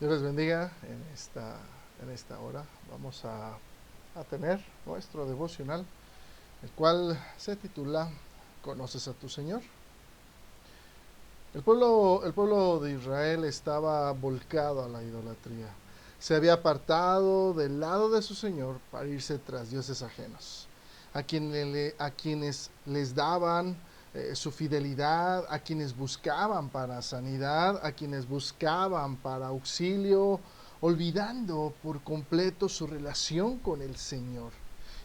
Dios les bendiga en esta hora. Vamos a tener nuestro devocional, el cual se titula ¿Conoces a tu Señor? El pueblo de Israel estaba volcado a la idolatría. Se había apartado del lado de su Señor para irse tras dioses ajenos, a quienes les daban su fidelidad, a quienes buscaban para sanidad, a quienes buscaban para auxilio, olvidando por completo su relación con el Señor.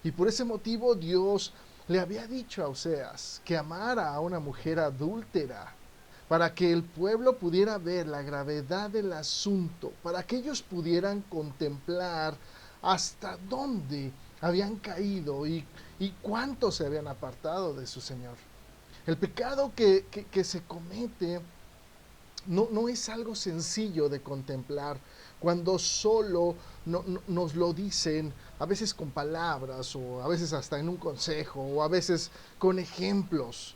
Y por ese motivo Dios le había dicho a Oseas que amara a una mujer adúltera para que el pueblo pudiera ver la gravedad del asunto, para que ellos pudieran contemplar hasta dónde habían caído y cuánto se habían apartado de su Señor. El pecado que se comete no es algo sencillo de contemplar cuando solo nos lo dicen, a veces con palabras o a veces hasta en un consejo o a veces con ejemplos.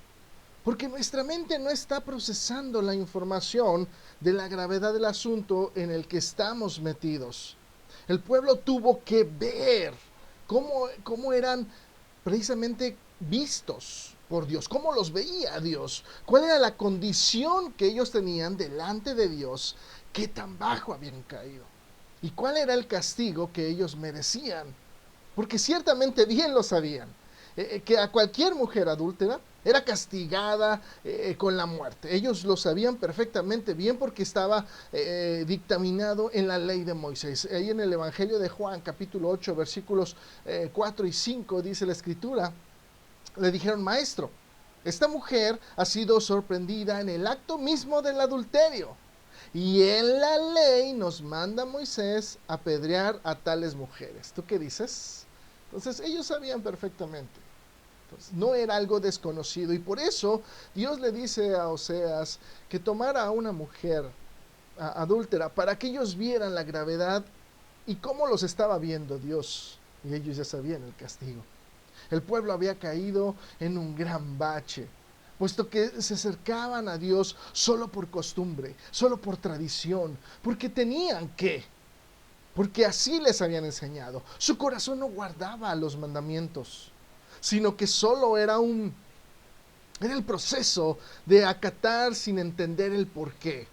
Porque nuestra mente no está procesando la información de la gravedad del asunto en el que estamos metidos. El pueblo tuvo que ver cómo eran precisamente vistos por Dios, cómo los veía Dios, cuál era la condición que ellos tenían delante de Dios, qué tan bajo habían caído y cuál era el castigo que ellos merecían. Porque ciertamente bien lo sabían, que a cualquier mujer adúltera era castigada con la muerte. Ellos lo sabían perfectamente bien porque estaba dictaminado en la ley de Moisés. Ahí en el Evangelio de Juan, capítulo 8, versículos 4 y 5, dice la escritura, le dijeron: maestro, esta mujer ha sido sorprendida en el acto mismo del adulterio. Y en la ley nos manda Moisés apedrear a tales mujeres. ¿Tú qué dices? Entonces ellos sabían perfectamente. Entonces, no era algo desconocido. Y por eso Dios le dice a Oseas que tomara a una mujer adúltera para que ellos vieran la gravedad y cómo los estaba viendo Dios. Y ellos ya sabían el castigo. El pueblo había caído en un gran bache, puesto que se acercaban a Dios solo por costumbre, solo por tradición, porque tenían que, porque así les habían enseñado. Su corazón no guardaba los mandamientos, sino que solo era el proceso de acatar sin entender el porqué.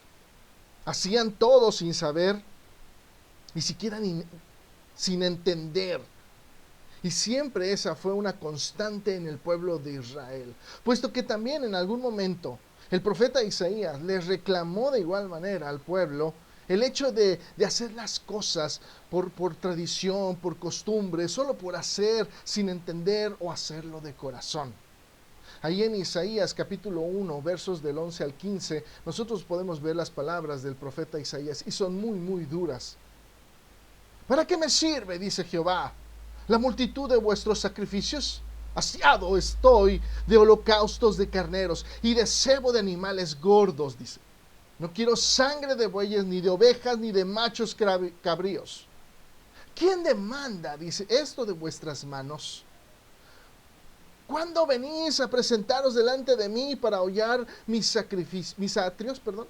Hacían todo sin saber, ni siquiera sin entender. Y siempre esa fue una constante en el pueblo de Israel, puesto que también en algún momento el profeta Isaías les reclamó de igual manera al pueblo el hecho de hacer las cosas por tradición, por costumbre, solo por hacer sin entender o hacerlo de corazón. Ahí en Isaías capítulo 1, versos del 11 al 15, nosotros podemos ver las palabras del profeta Isaías y son muy, muy duras. ¿Para qué me sirve, dice Jehová, la multitud de vuestros sacrificios? Hastiado estoy de holocaustos de carneros y de cebo de animales gordos, dice. No quiero sangre de bueyes, ni de ovejas, ni de machos cabríos. ¿Quién demanda, dice, esto de vuestras manos? ¿Cuándo venís a presentaros delante de mí para hollar mis atrios, perdón?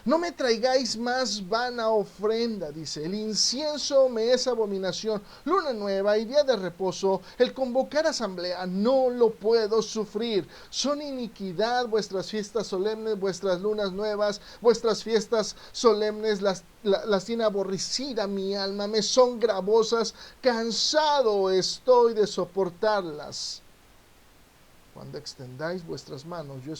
No me traigáis más vana ofrenda, dice. El incienso me es abominación. Luna nueva y día de reposo, el convocar asamblea, no lo puedo sufrir. Son iniquidad vuestras fiestas solemnes, vuestras lunas nuevas, vuestras fiestas solemnes, las tiene aborrecida mi alma, me son gravosas, cansado estoy de soportarlas. Cuando extendáis vuestras manos, yo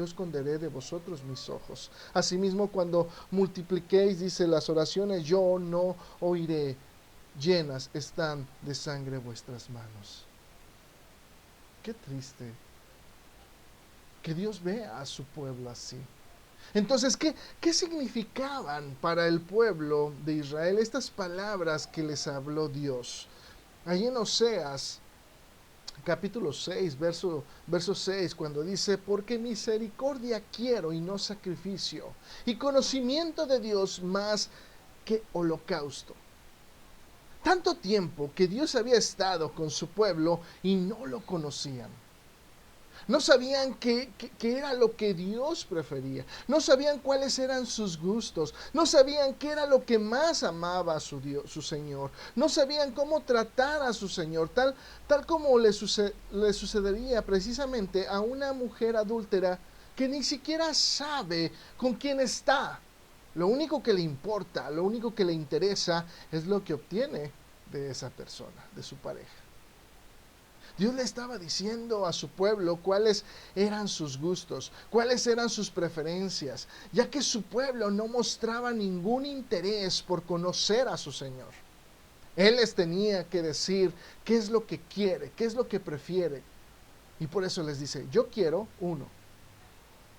esconderé de vosotros mis ojos. Asimismo, cuando multipliquéis, dice, las oraciones, yo no oiré. Llenas están de sangre vuestras manos. Qué triste que Dios vea a su pueblo así. Entonces, ¿qué significaban para el pueblo de Israel estas palabras que les habló Dios? Allí en Oseas capítulo 6, verso 6, cuando dice: porque misericordia quiero y no sacrificio, y conocimiento de Dios más que holocausto. Tanto tiempo que Dios había estado con su pueblo y no lo conocían. No sabían qué era lo que Dios prefería. No sabían cuáles eran sus gustos. No sabían qué era lo que más amaba a su Señor. No sabían cómo tratar a su Señor, tal como le sucedería precisamente a una mujer adúltera que ni siquiera sabe con quién está. Lo único que le importa, lo único que le interesa es lo que obtiene de esa persona, de su pareja. Dios le estaba diciendo a su pueblo cuáles eran sus gustos, cuáles eran sus preferencias, ya que su pueblo no mostraba ningún interés por conocer a su Señor. Él les tenía que decir qué es lo que quiere, qué es lo que prefiere. Y por eso les dice, yo quiero, uno,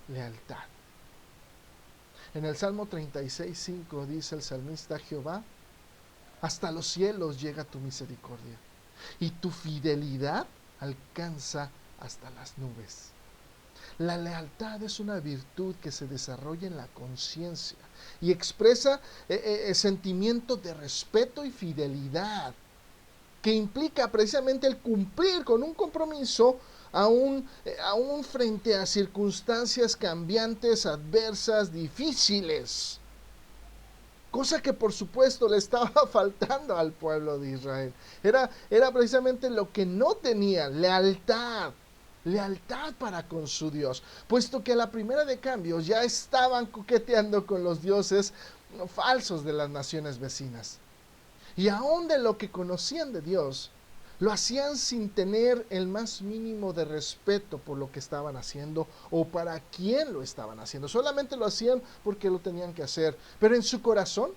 lealtad. En el Salmo 36:5 dice el salmista: Jehová, hasta los cielos llega tu misericordia, y tu fidelidad alcanza hasta las nubes. La lealtad es una virtud que se desarrolla en la conciencia y expresa sentimiento de respeto y fidelidad, que implica precisamente el cumplir con un compromiso aún frente a circunstancias cambiantes, adversas, difíciles. Cosa que por supuesto le estaba faltando al pueblo de Israel. Era precisamente lo que no tenía, lealtad. Lealtad para con su Dios. Puesto que a la primera de cambios ya estaban coqueteando con los dioses falsos de las naciones vecinas. Y aún de lo que conocían de Dios, lo hacían sin tener el más mínimo de respeto por lo que estaban haciendo o para quién lo estaban haciendo. Solamente lo hacían porque lo tenían que hacer. Pero en su corazón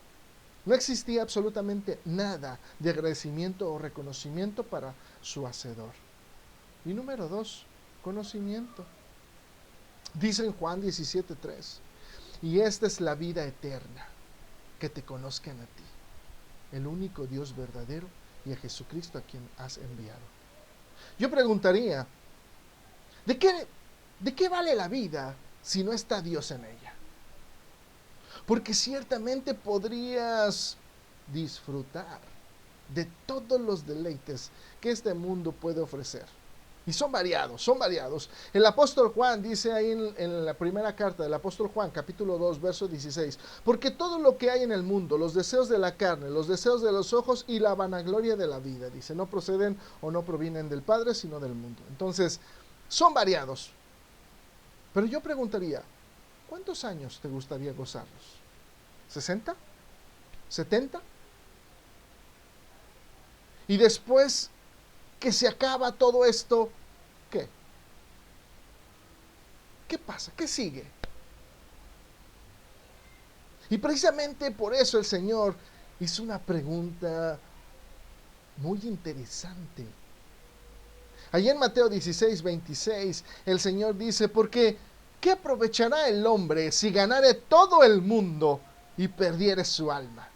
no existía absolutamente nada de agradecimiento o reconocimiento para su hacedor. Y número 2, conocimiento. Dice en Juan 17:3, y esta es la vida eterna, que te conozcan a ti, el único Dios verdadero, y a Jesucristo a quien has enviado. Yo preguntaría, ¿de qué vale la vida si no está Dios en ella? Porque ciertamente podrías disfrutar de todos los deleites que este mundo puede ofrecer. Y son variados, son variados. El apóstol Juan dice ahí en la primera carta del apóstol Juan, capítulo 2, verso 16, porque todo lo que hay en el mundo, los deseos de la carne, los deseos de los ojos y la vanagloria de la vida, dice, no proceden o no provienen del Padre, sino del mundo. Entonces, son variados. Pero yo preguntaría, ¿cuántos años te gustaría gozarlos? ¿60? ¿70? Y después que se acaba todo esto, ¿qué? ¿Qué pasa? ¿Qué sigue? Y precisamente por eso el Señor hizo una pregunta muy interesante. Allí en Mateo 16:26, el Señor dice, porque ¿qué aprovechará el hombre si ganare todo el mundo y perdiere su alma?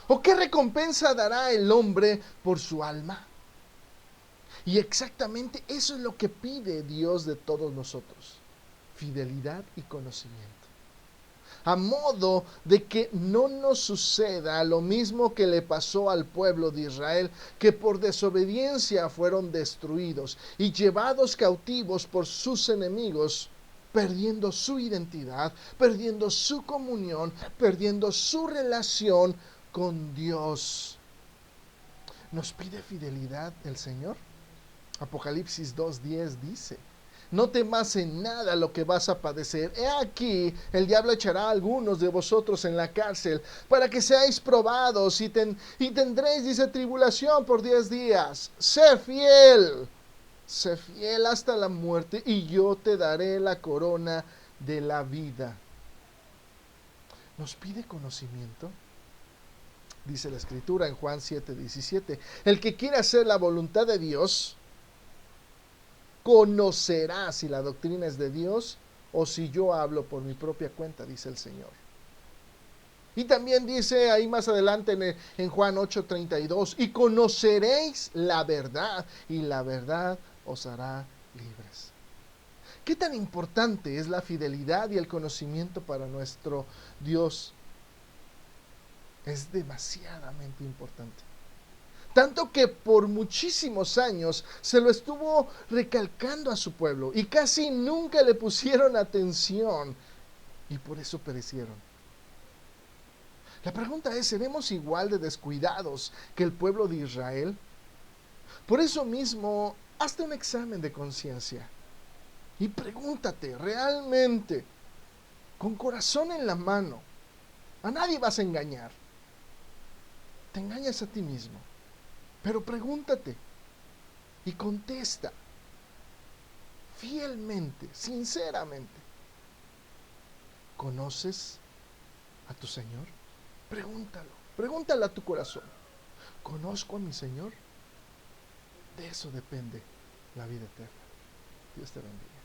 ¿O qué recompensa dará el hombre por su alma? Y exactamente eso es lo que pide Dios de todos nosotros: fidelidad y conocimiento. A modo de que no nos suceda lo mismo que le pasó al pueblo de Israel, que por desobediencia fueron destruidos y llevados cautivos por sus enemigos, perdiendo su identidad, perdiendo su comunión, perdiendo su relación con Dios. ¿Nos pide fidelidad el Señor? Apocalipsis 2:10 dice, no temas en nada lo que vas a padecer. He aquí, el diablo echará a algunos de vosotros en la cárcel para que seáis probados y tendréis, dice, tribulación por 10 días. Sé fiel hasta la muerte y yo te daré la corona de la vida. ¿Nos pide conocimiento? Dice la Escritura en Juan 7:17, el que quiera hacer la voluntad de Dios, conocerá si la doctrina es de Dios o si yo hablo por mi propia cuenta, dice el Señor. Y también dice ahí más adelante en Juan 8:32, y conoceréis la verdad, y la verdad os hará libres. ¿Qué tan importante es la fidelidad y el conocimiento para nuestro Dios? Es demasiadamente importante. Tanto que por muchísimos años se lo estuvo recalcando a su pueblo y casi nunca le pusieron atención y por eso perecieron. La pregunta es, ¿seremos igual de descuidados que el pueblo de Israel? Por eso mismo, hazte un examen de conciencia y pregúntate realmente, con corazón en la mano, a nadie vas a engañar, te engañas a ti mismo, pero pregúntate y contesta fielmente, sinceramente, ¿conoces a tu Señor? Pregúntalo, pregúntale a tu corazón, ¿conozco a mi Señor? De eso depende la vida eterna. Dios te bendiga.